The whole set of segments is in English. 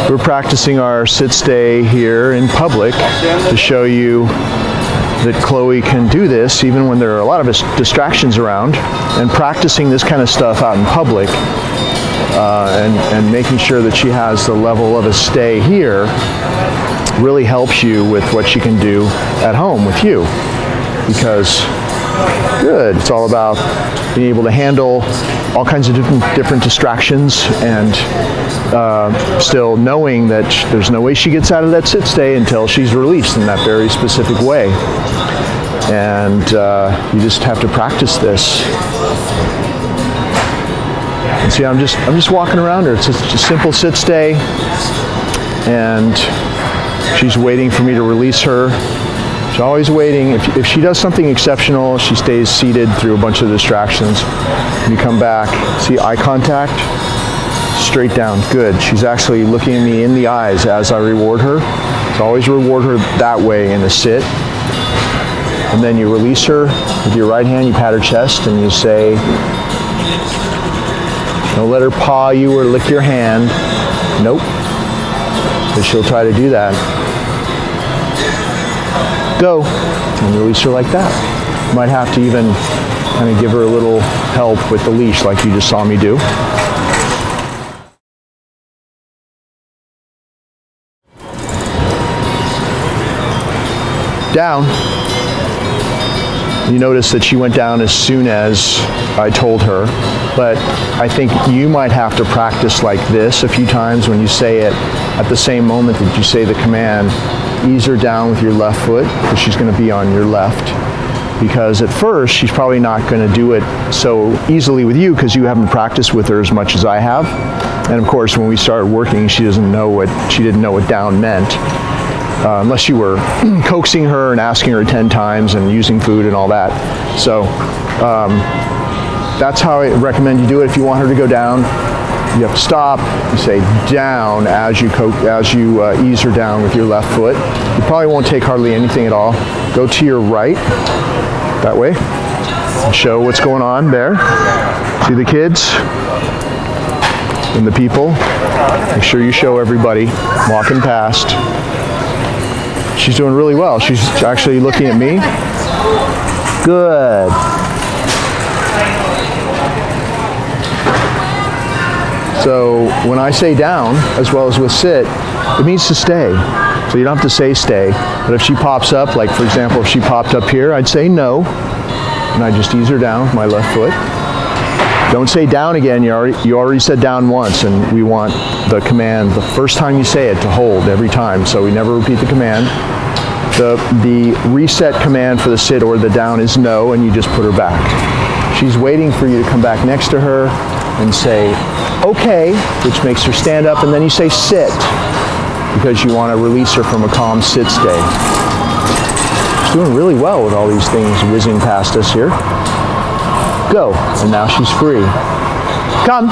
We're practicing our sit-stay here in public to show you that Chloe can do this even when there are a lot of distractions around, and practicing this kind of stuff out in public and making sure that she has the level of a stay here really helps you with what she can do at home with you, because it's all about being able to handle all kinds of different distractions and still knowing that there's no way she gets out of that sit-stay until she's released in that very specific way. And you just have to practice this. And see, I'm just walking around her. It's just a simple sit-stay, and she's waiting for me to release her. She's always waiting. If she does something exceptional, she stays seated through a bunch of distractions. You come back, see eye contact, straight down, good. She's actually looking at me in the eyes as I reward her. So always reward her that way in a sit. And then you release her with your right hand, you pat her chest and you say, don't let her paw you or lick your hand. Nope, because she'll try to do that. Go, and release her like that. You might have to even kind of give her a little help with the leash like you just saw me do. Down. You notice that she went down as soon as I told her, but I think you might have to practice like this a few times when you say it at the same moment that you say the command. Ease her down with your left foot, because she's going to be on your left. Because at first, she's probably not going to do it so easily with you because you haven't practiced with her as much as I have. And of course, when we started working, she didn't know what down meant. Unless you were coaxing her and asking her 10 times and using food and all that. So that's how I recommend you do it. If you want her to go down, you have to stop. You say down as you ease her down with your left foot. You probably won't take hardly anything at all. Go to your right, that way. Show what's going on there. See the kids and the people. Make sure you show everybody walking past. She's doing really well. She's actually looking at me. Good. So when I say down, as well as with sit, it means to stay. So you don't have to say stay. But if she pops up, like for example, if she popped up here, I'd say no. And I just ease her down with my left foot. Don't say down again. You already said down once, and we want the command the first time you say it to hold every time. So we never repeat the command. The reset command for the sit or the down is no, and you just put her back. She's waiting for you to come back next to her and say okay, which makes her stand up, and then you say sit, because you want to release her from a calm sit stay. She's doing really well with all these things whizzing past us here. Go, and now she's free. Come.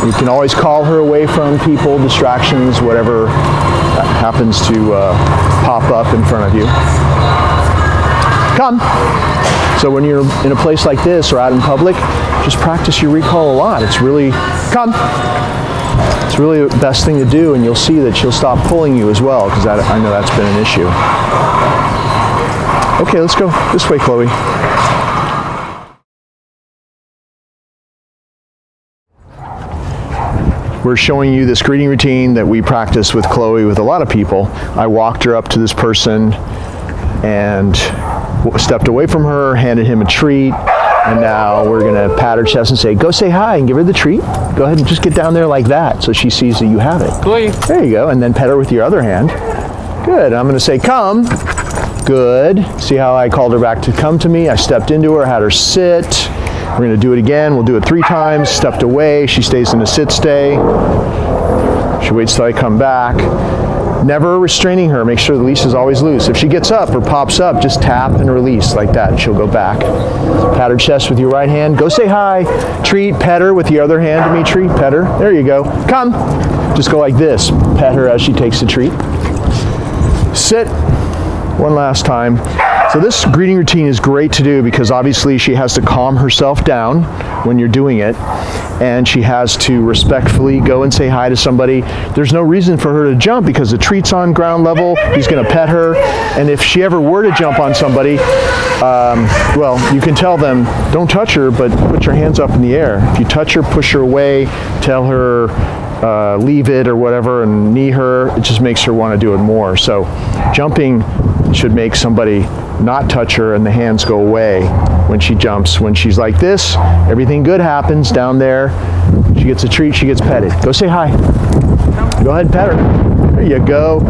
You can always call her away from people, distractions, whatever happens to pop up in front of you. Come. So when you're in a place like this or out in public, just practice your recall a lot. It's really, come. It's really the best thing to do, and you'll see that she'll stop pulling you as well, because I know that's been an issue. Okay, let's go this way, Chloe. We're showing you this greeting routine that we practice with Chloe with a lot of people. I walked her up to this person and stepped away from her, handed him a treat, and now we're going to pat her chest and say, go say hi and give her the treat. Go ahead and just get down there like that so she sees that you have it. Chloe. There you go, and then pet her with your other hand. Good, I'm going to say come. Good. See how I called her back to come to me? I stepped into her, had her sit. We're going to do it again. We'll do it 3 times. Stepped away. She stays in a sit stay. She waits till I come back. Never restraining her. Make sure the leash is always loose. If she gets up or pops up, just tap and release like that, and she'll go back. Pat her chest with your right hand. Go say hi. Treat. Pet her with the other hand to me. Treat. Pet her. There you go. Come. Just go like this. Pet her as she takes the treat. Sit. One last time. So this greeting routine is great to do because obviously she has to calm herself down when you're doing it, and she has to respectfully go and say hi to somebody. There's no reason for her to jump because the treat's on ground level. He's going to pet her, and if she ever were to jump on somebody, well, you can tell them, don't touch her, but put your hands up in the air. If you touch her, push her away, tell her leave it or whatever, and knee her, it just makes her want to do it more. So jumping should make somebody not touch her and the hands go away when she jumps. When she's like this, everything good happens down there. She gets a treat, she gets petted. Go say hi. Go ahead and pet her. There you go.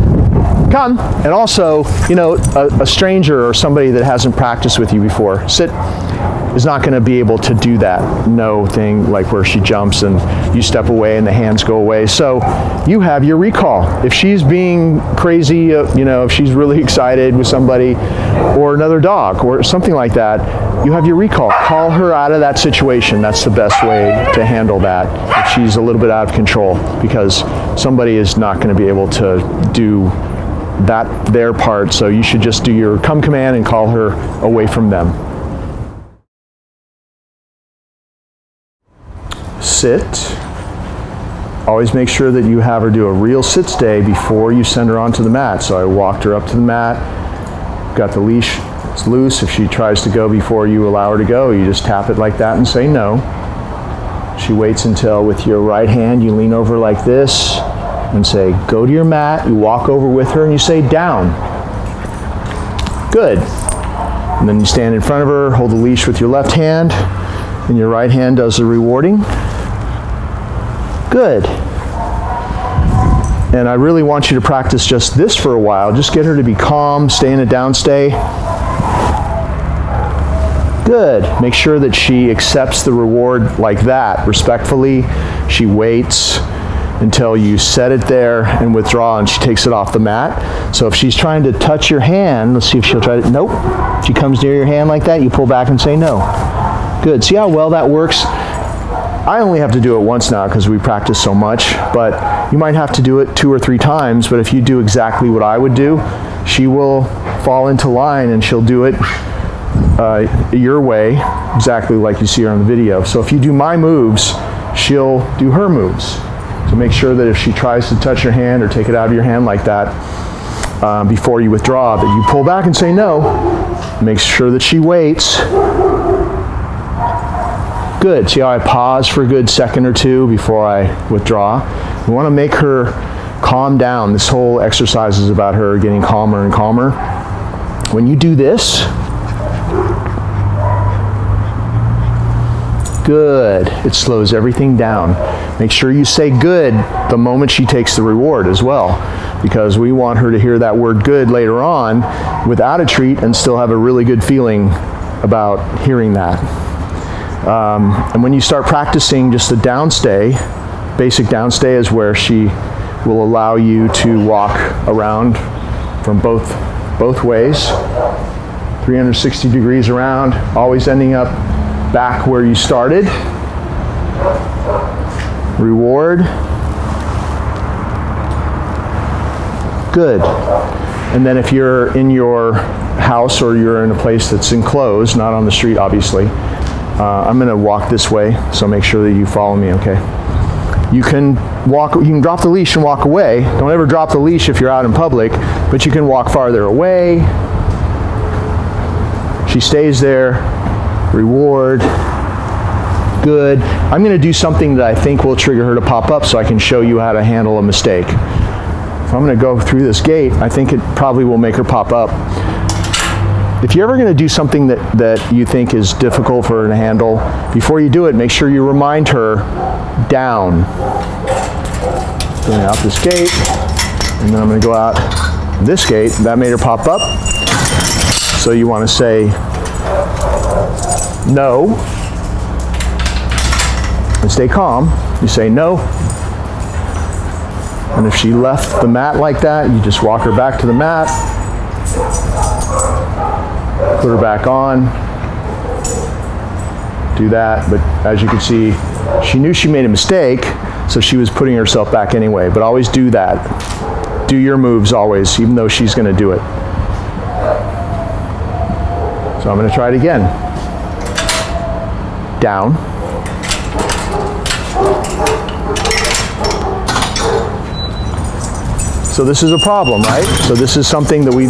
Come. And also, you know, a stranger or somebody that hasn't practiced with you before, sit, is not going to be able to do that no thing like where she jumps and you step away and the hands go away. So you have your recall. If she's being crazy, you know, if she's really excited with somebody or another dog or something like that, you have your recall. Call her out of that situation. That's the best way to handle that if she's a little bit out of control, because somebody is not going to be able to do that their part. So you should just do your come command and call her away from them. Sit. Always make sure that you have her do a real sit stay before you send her onto the mat. So I walked her up to the mat, got the leash, it's loose. If she tries to go before you allow her to go, you just tap it like that and say no. She waits until with your right hand you lean over like this and say go to your mat. You walk over with her and you say down. Good. And then you stand in front of her, hold the leash with your left hand, and your right hand does the rewarding. Good. And I really want you to practice just this for a while. Just get her to be calm, stay in a downstay. Good. Make sure that she accepts the reward like that, respectfully. She waits until you set it there and withdraw, and she takes it off the mat. So if she's trying to touch your hand, let's see if she'll try to, nope. She comes near your hand like that, you pull back and say no. Good. See how well that works? I only have to do it once now because we practice so much, but you might have to do it 2 or 3 times. But if you do exactly what I would do, she will fall into line and she'll do it your way, exactly like you see her on the video. So if you do my moves, she'll do her moves. So make sure that if she tries to touch your hand or take it out of your hand like that before you withdraw, that you pull back and say no. Make sure that she waits. Good. See how I pause for a good second or two before I withdraw? We want to make her calm down. This whole exercise is about her getting calmer and calmer. When you do this, good. It slows everything down. Make sure you say good the moment she takes the reward as well, because we want her to hear that word good later on without a treat and still have a really good feeling about hearing that. And when you start practicing just a downstay, basic downstay is where she will allow you to walk around from both ways, 360 degrees around, always ending up back where you started. Reward. Good. And then if you're in your house or you're in a place that's enclosed, not on the street obviously, I'm going to walk this way, so make sure that you follow me, okay? You can drop the leash and walk away. Don't ever drop the leash if you're out in public, but you can walk farther away. She stays there. Reward. Good. I'm going to do something that I think will trigger her to pop up so I can show you how to handle a mistake. If I'm going to go through this gate, I think it probably will make her pop up. If you're ever going to do something that you think is difficult for her to handle, before you do it, make sure you remind her down. Going out this gate, and then I'm going to go out this gate. That made her pop up. So you want to say no, and stay calm. You say no. And if she left the mat like that, you just walk her back to the mat. Put her back on, do that, but as you can see, she knew she made a mistake, so she was putting herself back anyway, but always do that. Do your moves always, even though she's going to do it. So I'm going to try it again. Down. So this is a problem, right? So this is something that we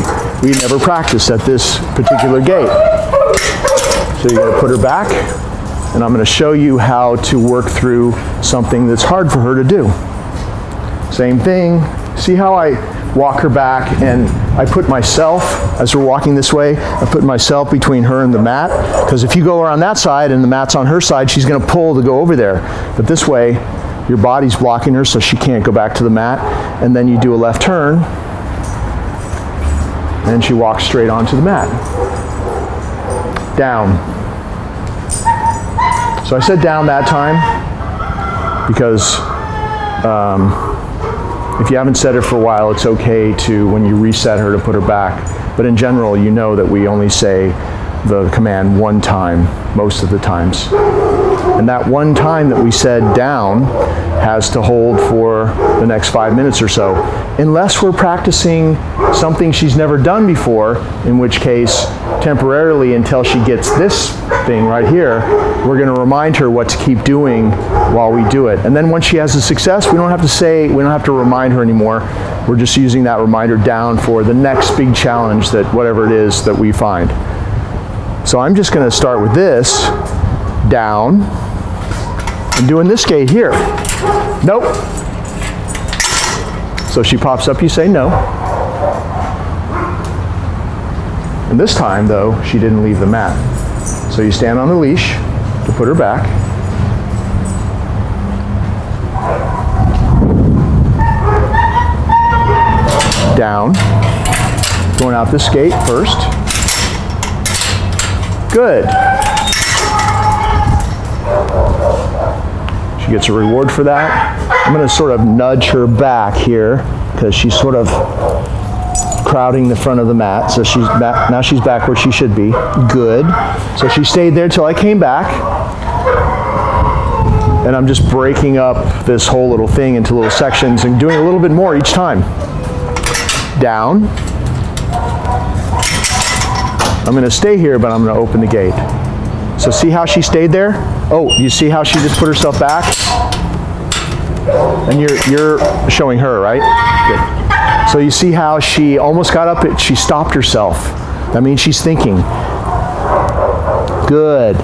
never practiced at this particular gait. So you're going to put her back, and I'm going to show you how to work through something that's hard for her to do. Same thing. See how I walk her back and I put myself, as we're walking this way, I put myself between her and the mat, because if you go around that side and the mat's on her side, she's going to pull to go over there. But this way, your body's blocking her so she can't go back to the mat, and then you do a left turn, and she walks straight onto the mat. Down. So I said down that time because if you haven't said it for a while, it's okay to, when you reset her, to put her back. But in general, you know that we only say the command one time, most of the times. And that one time that we said down has to hold for the next 5 minutes or so, unless we're practicing something she's never done before, in which case, temporarily, until she gets this thing right here, we're going to remind her what to keep doing while we do it. And then once she has a success, we don't have to remind her anymore. We're just using that reminder down for the next big challenge, that whatever it is that we find. So I'm just going to start with this, down, and doing this gait here. Nope. So she pops up, you say no. And this time, though, she didn't leave the mat. So you stand on the leash to put her back. Down. Going out this gate first. Good. She gets a reward for that. I'm going to sort of nudge her back here because she's sort of crowding the front of the mat. So she's back, now she's back where she should be. Good. So she stayed there till I came back. And I'm just breaking up this whole little thing into little sections and doing a little bit more each time. Down. I'm going to stay here, but I'm going to open the gate. So see how she stayed there? Oh, you see how she just put herself back? And you're showing her, right? Good. So you see how she almost got up, she stopped herself. That means she's thinking. Good.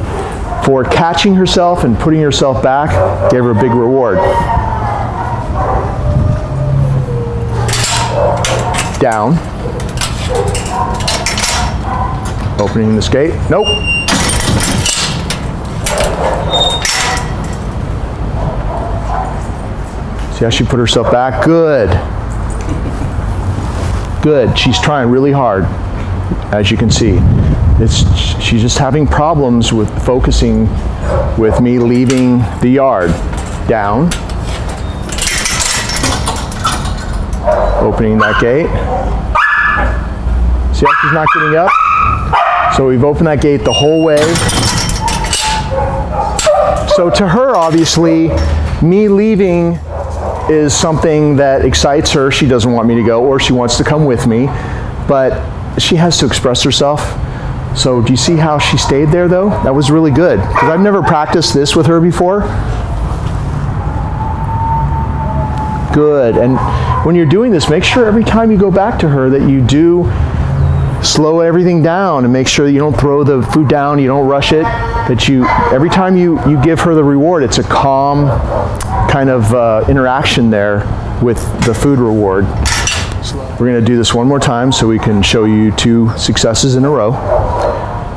For catching herself and putting herself back, gave her a big reward. Down. Opening this gate. Nope. See how she put herself back? Good. Good. She's trying really hard, as you can see. She's just having problems with focusing with me leaving the yard. Down. Opening that gate. See how she's not getting up? So we've opened that gate the whole way. So to her, obviously, me leaving is something that excites her. She doesn't want me to go, or she wants to come with me, but she has to express herself. So do you see how she stayed there, though? That was really good, because I've never practiced this with her before. Good. And when you're doing this, make sure every time you go back to her that you do slow everything down and make sure that you don't throw the food down, you don't rush it, that you, every time you give her the reward, it's a calm kind of interaction there with the food reward. We're going to do this one more time so we can show you 2 successes in a row.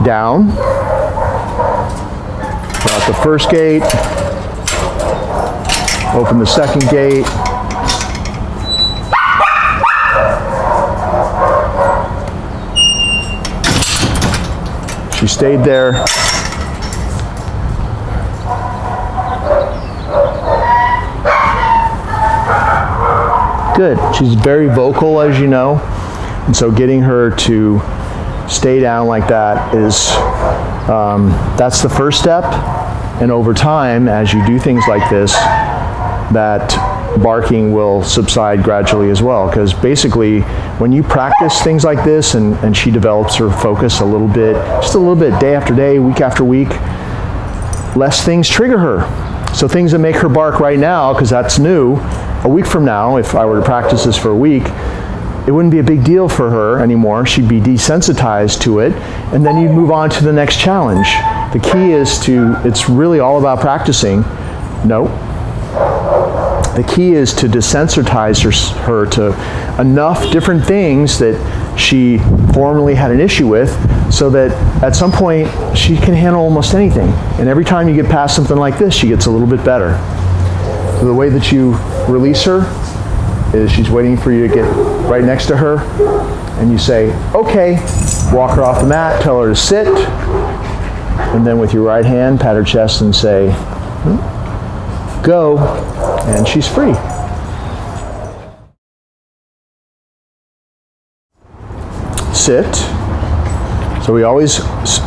Down. Out the first gate. Open the second gate. She stayed there. Good. She's very vocal, as you know, and so getting her to stay down like that is, that's the first step. And over time, as you do things like this, that barking will subside gradually as well, because basically when you practice things like this and she develops her focus a little bit, just a little bit, day after day, week after week, less things trigger her. So things that make her bark right now, because that's new, a week from now, if I were to practice this for a week, it wouldn't be a big deal for her anymore. She'd be desensitized to it, and then you'd move on to the next challenge. The key is it's really all about practicing. No. The key is to desensitize her to enough different things that she formerly had an issue with, so that at some point she can handle almost anything. And every time you get past something like this, she gets a little bit better. So the way that you release her is she's waiting for you to get right next to her, and you say, okay, walk her off the mat, tell her to sit, and then with your right hand, pat her chest and say, go, and she's free. Sit. So we always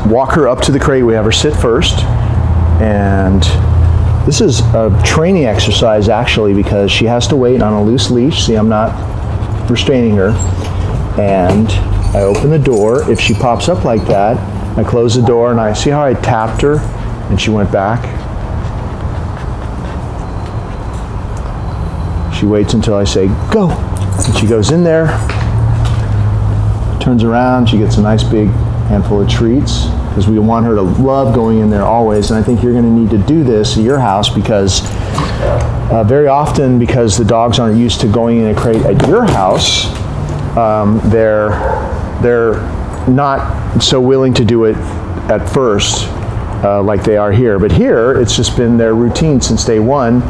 walk her up to the crate. We have her sit first, and this is a training exercise actually, because she has to wait on a loose leash. See, I'm not restraining her. And I open the door. If she pops up like that, I close the door, and I see how I tapped her and she went back. She waits until I say, go. And she goes in there, turns around, she gets a nice big handful of treats, because we want her to love going in there always. And I think you're going to need to do this at your house, because very often, because the dogs aren't used to going in a crate at your house, they're not so willing to do it at first like they are here. But here, it's just been their routine since day one.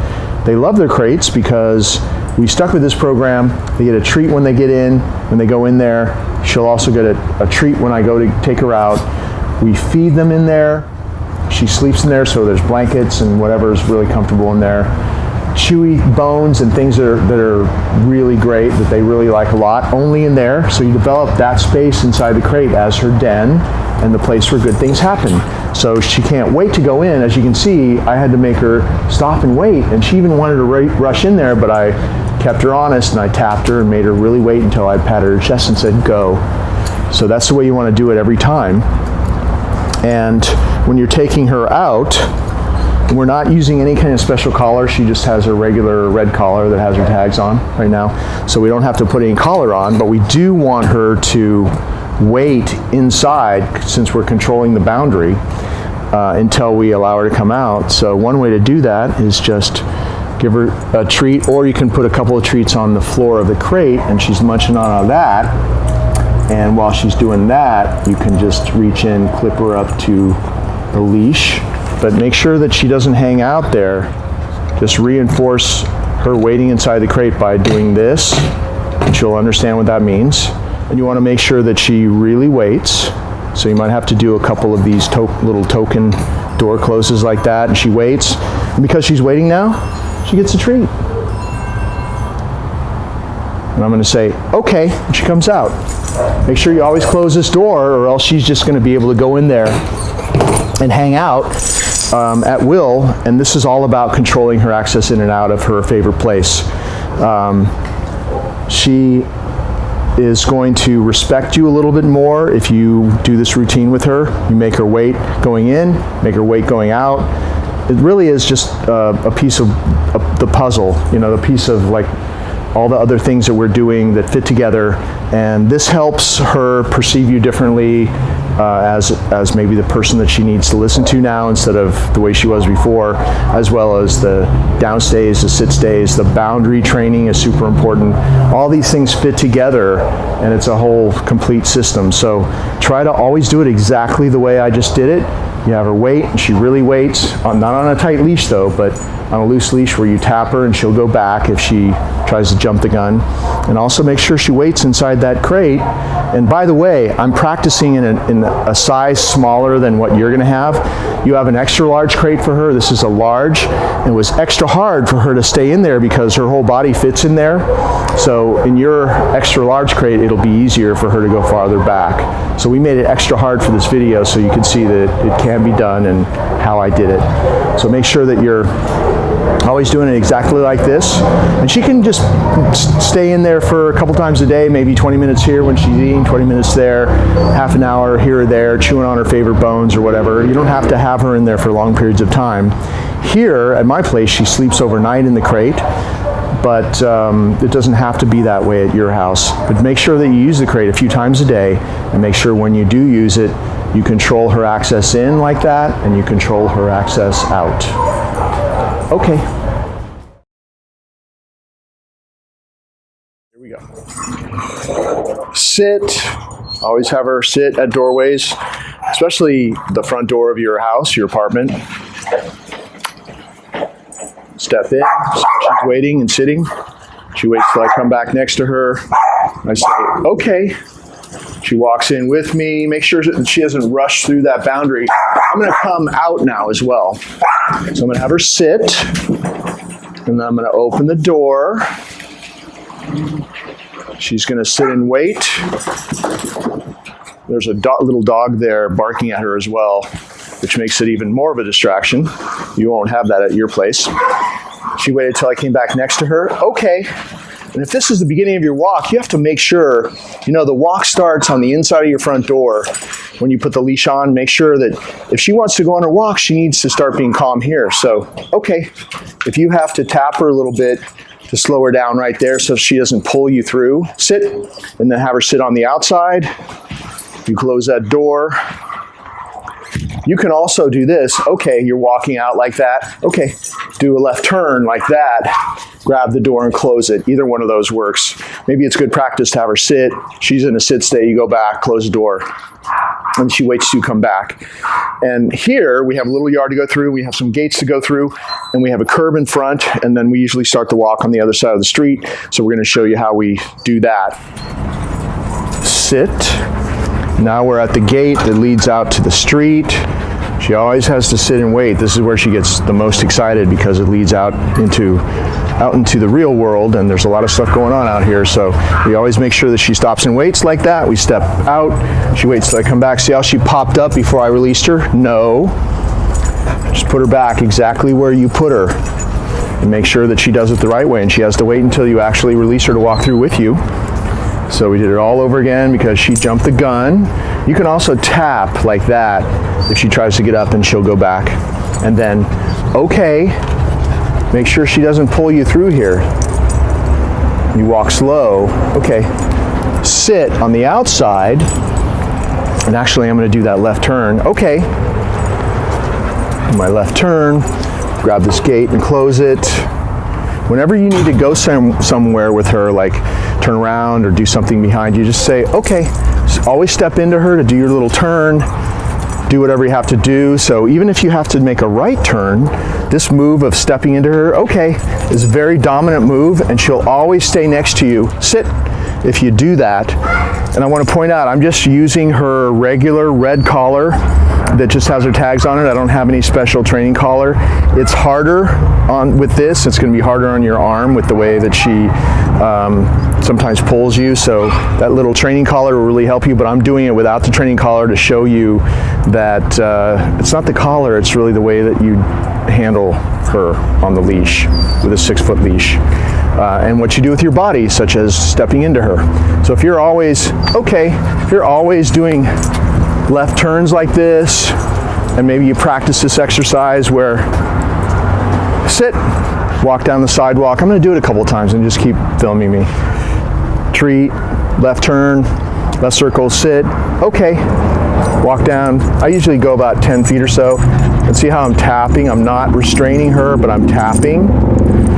They love their crates because we stuck with this program. They get a treat when they get in, when they go in there. She'll also get a treat when I go to take her out. We feed them in there. She sleeps in there, so there's blankets and whatever is really comfortable in there. Chewy bones and things that are really great, that they really like a lot, only in there. So you develop that space inside the crate as her den and the place where good things happen. So she can't wait to go in. As you can see, I had to make her stop and wait, and she even wanted to rush in there, but I kept her honest, and I tapped her and made her really wait until I patted her chest and said, go. So that's the way you want to do it every time. And when you're taking her out, we're not using any kind of special collar. She just has her regular red collar that has her tags on right now. So we don't have to put any collar on, but we do want her to wait inside, since we're controlling the boundary, until we allow her to come out. So one way to do that is just give her a treat, or you can put a couple of treats on the floor of the crate, and she's munching on that. And while she's doing that, you can just reach in, clip her up to the leash, but make sure that she doesn't hang out there. Just reinforce her waiting inside the crate by doing this, and she'll understand what that means. And you want to make sure that she really waits. So you might have to do a couple of these little token door closes like that, and she waits. And because she's waiting now, she gets a treat. And I'm going to say, okay, and she comes out. Make sure you always close this door, or else she's just going to be able to go in there and hang out at will. And this is all about controlling her access in and out of her favorite place. She is going to respect you a little bit more if you do this routine with her. You make her wait going in, make her wait going out. It really is just a piece of the puzzle, the piece of like all the other things that we're doing that fit together. And this helps her perceive you differently as maybe the person that she needs to listen to now, instead of the way she was before, as well as the down stays, the sit stays, the boundary training is super important. All these things fit together, and it's a whole complete system. So try to always do it exactly the way I just did it. You have her wait, and she really waits, not on a tight leash though, but on a loose leash where you tap her and she'll go back if she tries to jump the gun. And also make sure she waits inside that crate. And by the way, I'm practicing in a size smaller than what you're gonna have. You have an extra large crate for her. This is a large. It was extra hard for her to stay in there because her whole body fits in there. So in your extra large crate, it'll be easier for her to go farther back. So we made it extra hard for this video so you can see that it can be done and how I did it. So make sure that you're Always doing it exactly like this. And she can just stay in there for a couple times a day, maybe 20 minutes here when she's eating, 20 minutes there, half an hour here or there, chewing on her favorite bones or whatever. You don't have to have her in there for long periods of time. Here at my place, she sleeps overnight in the crate, but it doesn't have to be that way at your house. But make sure that you use the crate a few times a day, and make sure when you do use it, you control her access in like that, and you control her access out. Okay. Here we go. Sit. Always have her sit at doorways, especially the front door of your house, your apartment. Step in. So she's waiting and sitting. She waits till I come back next to her. I say, okay. She walks in with me. Make sure that she doesn't rush through that boundary. I'm going to come out now as well. So I'm going to have her sit. And then I'm going to open the door. She's going to sit and wait. There's a little dog there barking at her as well, which makes it even more of a distraction. You won't have that at your place. She waited till I came back next to her. Okay. And if this is the beginning of your walk, you have to make sure, the walk starts on the inside of your front door. When you put the leash on, make sure that if she wants to go on her walk, she needs to start being calm here. So, okay, if you have to tap her a little bit to slow her down right there so she doesn't pull you through, sit, and then have her sit on the outside. You close that door. You can also do this. Okay, you're walking out like that. Okay, do a left turn like that. Grab the door and close it. Either one of those works. Maybe it's good practice to have her sit. She's in a sit stay. You go back, close the door, and she waits till you come back. And here we have a little yard to go through. We have some gates to go through, and we have a curb in front, and then we usually start the walk on the other side of the street. So we're going to show you how we do that. Sit. Now we're at the gate that leads out to the street. She always has to sit and wait. This is where she gets the most excited because it leads out into the real world, and there's a lot of stuff going on out here. So we always make sure that she stops and waits like that. We step out. She waits till I come back. See how she popped up before I released her? No. Just put her back exactly where you put her. And make sure that she does it the right way, and she has to wait until you actually release her to walk through with you. So we did it all over again because she jumped the gun. You can also tap like that if she tries to get up, and she'll go back. And then, okay, make sure she doesn't pull you through here. You walk slow. Okay, sit on the outside. And actually, I'm going to do that left turn. Okay, my left turn, grab this gate and close it. Whenever you need to go somewhere with her, like turn around or do something behind you, just say, okay. Just always step into her to do your little turn, do whatever you have to do. So even if you have to make a right turn, this move of stepping into her, okay, is a very dominant move, and she'll always stay next to you. Sit if you do that. And I want to point out, I'm just using her regular red collar that just has her tags on it. I don't have any special training collar. It's harder with this. It's going to be harder on your arm with the way that she sometimes pulls you. So that little training collar will really help you, but I'm doing it without the training collar to show you that it's not the collar, it's really the way that you handle her on the leash with a 6-foot leash. And what you do with your body, such as stepping into her. So if you're always, if you're always doing left turns like this, and maybe you practice this exercise where sit, walk down the sidewalk. I'm going to do it a couple times and just keep filming me. Treat, left turn, left circle, sit. Okay, walk down. I usually go about 10 feet or so. And see how I'm tapping? I'm not restraining her, but I'm tapping.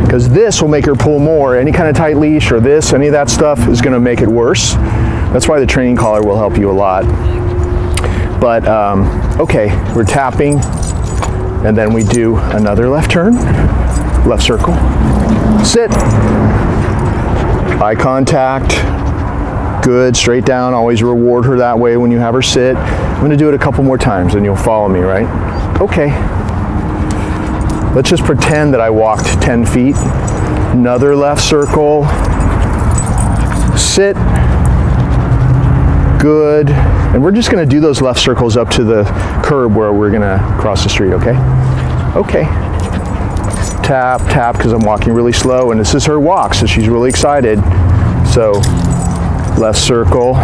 Because this will make her pull more. Any kind of tight leash or this, any of that stuff is going to make it worse. That's why the training collar will help you a lot. But, okay, we're tapping, and then we do another left turn, left circle, sit, eye contact, good, straight down, always reward her that way when you have her sit. I'm going to do it a couple more times, and you'll follow me, right? Okay. Let's just pretend that I walked 10 feet, another left circle, sit, good. And we're just going to do those left circles up to the curb where we're going to cross the street, okay? Okay. tap, tap, because I'm walking really slow, and this is her walk, so she's really excited. So left circle,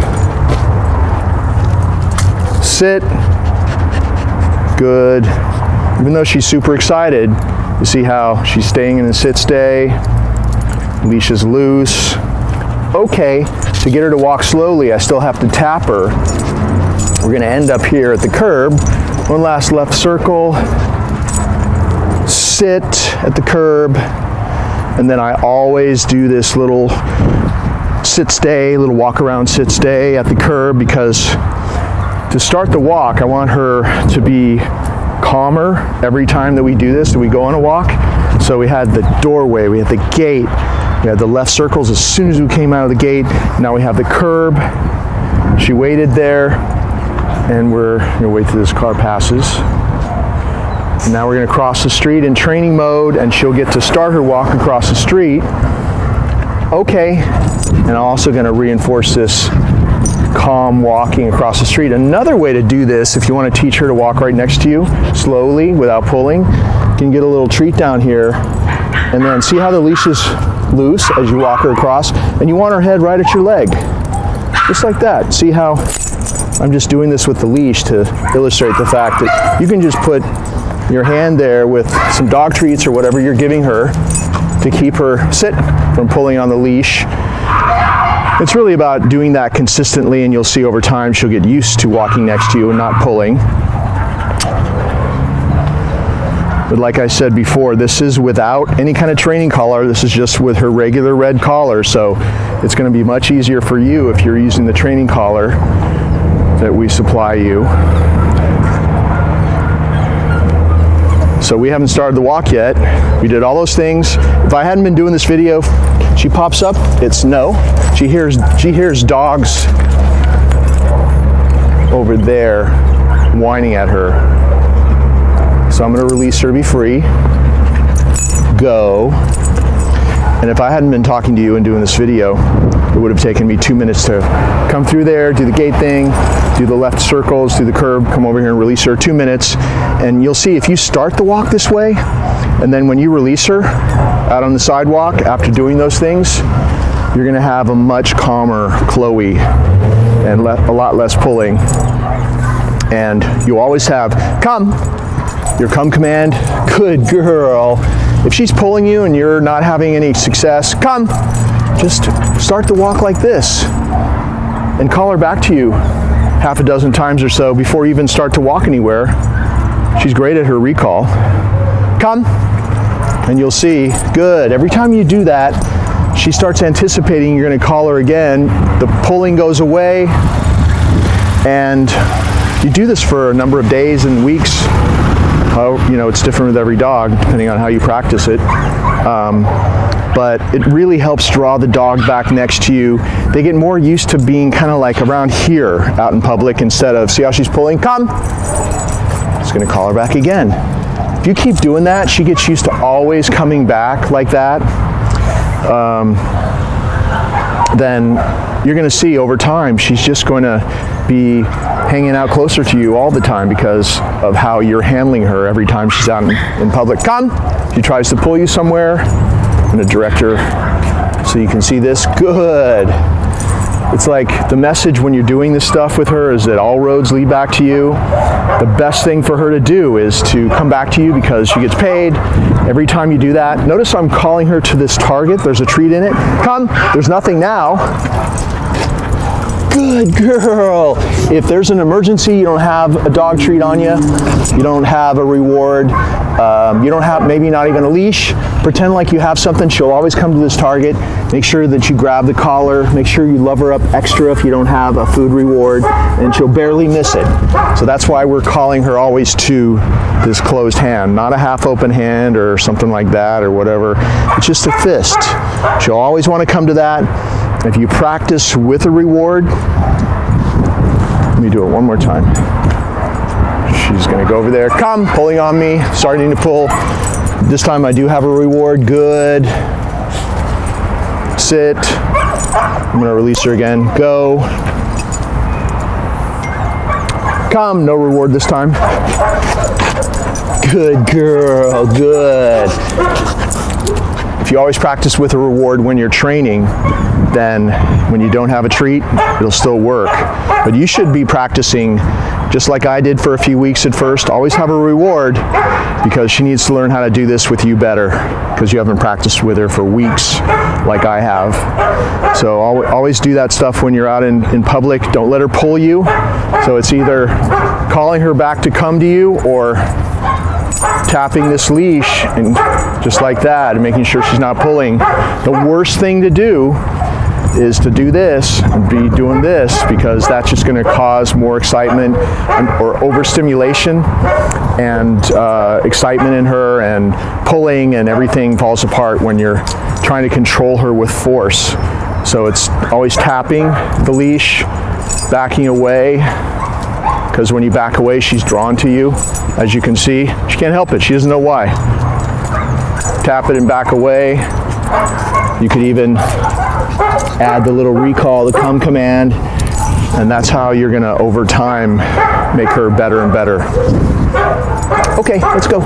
sit, good. Even though she's super excited, you see how she's staying in a sit stay, leash is loose. Okay, to get her to walk slowly, I still have to tap her. We're gonna end up here at the curb. One last left circle, sit at the curb, and then I always do this little sit stay, little walk around sit stay at the curb, because to start the walk, I want her to be calmer every time that we do this, that we go on a walk. So we had the doorway, we had the gate, we had the left circles as soon as we came out of the gate. Now we have the curb. She waited there, and we're gonna wait till this car passes. And now we're gonna cross the street in training mode, and she'll get to start her walk across the street. Okay, and I'm also gonna reinforce this calm walking across the street. Another way to do this, if you want to teach her to walk right next to you, slowly, without pulling, you can get a little treat down here, and then see how the leash is loose as you walk her across, and you want her head right at your leg. Just like that. See how I'm just doing this with the leash to illustrate the fact that you can just put your hand there with some dog treats or whatever you're giving her to keep her sit from pulling on the leash. It's really about doing that consistently, and you'll see over time she'll get used to walking next to you and not pulling. But like I said before, this is without any kind of training collar. This is just with her regular red collar, so it's going to be much easier for you if you're using the training collar that we supply you. So we haven't started the walk yet. We did all those things. If I hadn't been doing this video, she pops up, it's no. She hears dogs over there whining at her. So I'm gonna release her, be free, go. And if I hadn't been talking to you and doing this video, it would have taken me 2 minutes to come through there, do the gate thing, do the left circles, do the curb, come over here and release her, 2 minutes. And you'll see if you start the walk this way, and then when you release her out on the sidewalk after doing those things, you're gonna have a much calmer Chloe and a lot less pulling. And you always have, come, your come command, good girl. If she's pulling you and you're not having any success, come, just start the walk like this and call her back to you half a dozen times or so before you even start to walk anywhere. She's great at her recall. Come, and you'll see, good. Every time you do that, she starts anticipating you're gonna call her again. The pulling goes away, and you do this for a number of days and weeks. It's different with every dog, depending on how you practice it. But it really helps draw the dog back next to you. They get more used to being kind of like around here out in public instead of, see how she's pulling? Come. Just gonna call her back again. If you keep doing that, she gets used to always coming back like that. Then you're gonna see over time, she's just gonna be hanging out closer to you all the time because of how you're handling her every time she's out in public. Come! If she tries to pull you somewhere, I'm gonna direct her so you can see this. Good. It's like the message when you're doing this stuff with her is that all roads lead back to you. The best thing for her to do is to come back to you because she gets paid every time you do that. Notice I'm calling her to this target. There's a treat in it. Come, there's nothing now. Good girl. If there's an emergency, you don't have a dog treat on you, you don't have a reward, you don't have maybe not even a leash, pretend like you have something. She'll always come to this target. Make sure that you grab the collar, make sure you love her up extra if you don't have a food reward, and she'll barely miss it. So that's why we're calling her always to this closed hand, not a half open hand or something like that or whatever. It's just a fist. She'll always want to come to that. If you practice with a reward, let me do it one more time. She's gonna go over there, come, pulling on me, starting to pull. This time I do have a reward, good. Sit, I'm gonna release her again, go. Come, no reward this time. Good girl, good. If you always practice with a reward when you're training, then when you don't have a treat, it'll still work. But you should be practicing just like I did for a few weeks at first. Always have a reward, because she needs to learn how to do this with you better, because you haven't practiced with her for weeks like I have. So always do that stuff when you're out in public. Don't let her pull you. So it's either calling her back to come to you or tapping this leash and just like that and making sure she's not pulling. The worst thing to do is to do this and be doing this, because that's just going to cause more excitement or overstimulation and excitement in her, and pulling, and everything falls apart when you're trying to control her with force. So it's always tapping the leash, backing away, because when you back away, she's drawn to you. As you can see, she can't help it. She doesn't know why. Tap it and back away. You could even add the little recall, the come command, and that's how you're going to, over time, make her better and better. Okay, let's go.